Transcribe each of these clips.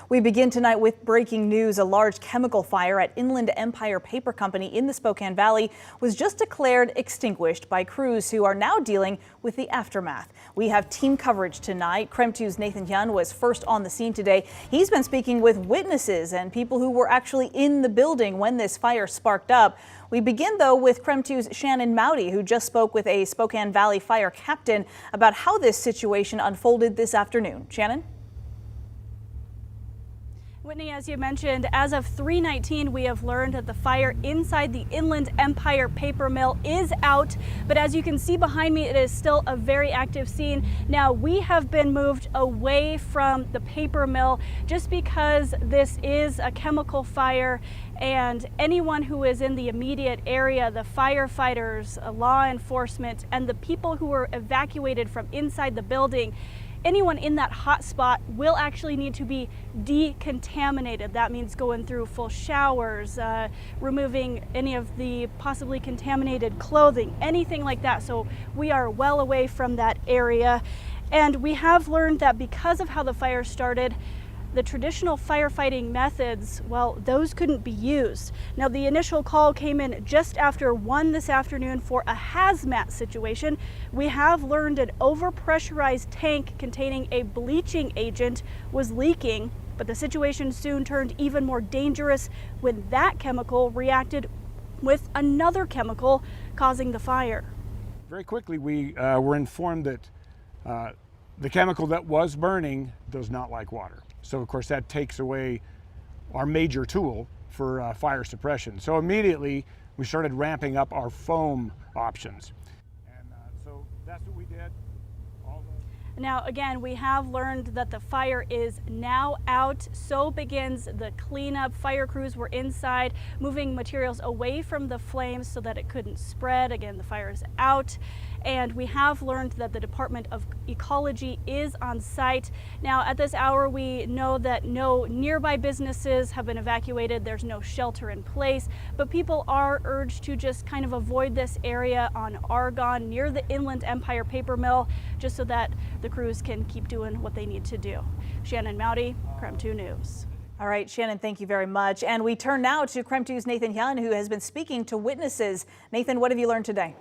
We begin tonight with breaking news. A large chemical fire at Inland Empire Paper Company in the Spokane Valley was just declared extinguished by crews who are now dealing with the aftermath. We have team coverage tonight. KREM 2's Nathan Hyun was first on the scene today. He's been speaking with witnesses and people who were actually in the building when this fire sparked up. We begin, though, with KREM 2's Shannon Mowdy, who just spoke with a Spokane Valley fire captain about how this situation unfolded this afternoon. Shannon? Whitney, as you mentioned, as of 3:19, we have learned that the fire inside the Inland Empire paper mill is out. But as you can see behind me, it is still a very active scene. Now, we have been moved away from the paper mill just because this is a chemical fire, and anyone who is in the immediate area, the firefighters, law enforcement, and the people who were evacuated from inside the building, anyone in that hot spot will actually need to be decontaminated. That means going through full showers, removing any of the possibly contaminated clothing, anything like that. So we are well away from that area. And we have learned that because of how the fire started, the traditional firefighting methods, well, those couldn't be used. Now, the initial call came in just after 1 this afternoon for a hazmat situation. We have learned an overpressurized tank containing a bleaching agent was leaking, but the situation soon turned even more dangerous when that chemical reacted with another chemical, causing the fire. Very quickly, we were informed that the chemical that was burning does not like water. So of course that takes away our major tool for fire suppression. So immediately we started ramping up our foam options. And so that's what we did. Now, again, we have learned that the fire is now out. So begins the cleanup. Fire crews were inside, moving materials away from the flames so that it couldn't spread. Again, the fire is out. And we have learned that the Department of Ecology is on site. Now, at this hour, we know that no nearby businesses have been evacuated. There's no shelter in place, but people are urged to just kind of avoid this area on Argonne near the Inland Empire paper mill, just so that the crews can keep doing what they need to do. Shannon Mowdy, KREM 2 News. All right, Shannon, thank you very much. And we turn now to KREM 2's Nathan Hyun, who has been speaking to witnesses. Nathan, what have you learned today?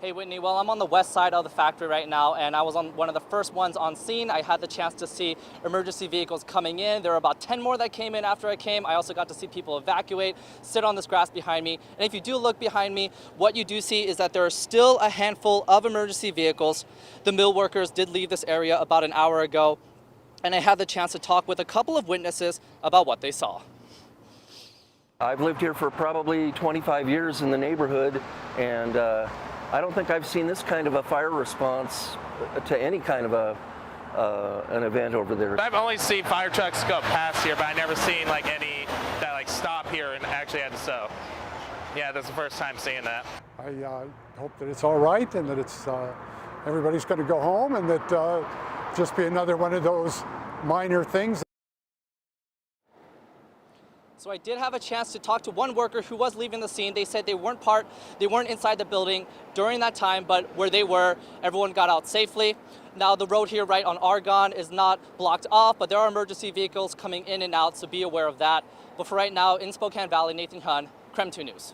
Hey Whitney, well, I'm on the west side of the factory right now, and I was on one of the first ones on scene. I had the chance to see emergency vehicles coming in. There were about 10 more that came in after I came. I also got to see people evacuate, sit on this grass behind me. And if you do look behind me, what you do see is that there are still a handful of emergency vehicles. The mill workers did leave this area about an hour ago, and I had the chance to talk with a couple of witnesses about what they saw. I've lived here for probably 25 years in the neighborhood, and I don't think I've seen this kind of a fire response to any kind of an event over there. I've only seen fire trucks go past here, but I've never seen like any that like stop here and actually had to stow. Yeah, that's the first time seeing that. I hope that it's all right and that it's everybody's going to go home and that just be another one of those minor things. So I did have a chance to talk to one worker who was leaving the scene. They said they weren't inside the building during that time, but where they were, everyone got out safely. Now the road here right on Argonne is not blocked off, but there are emergency vehicles coming in and out, so be aware of that. But for right now, in Spokane Valley, Nathan Hyun, KREM 2 News.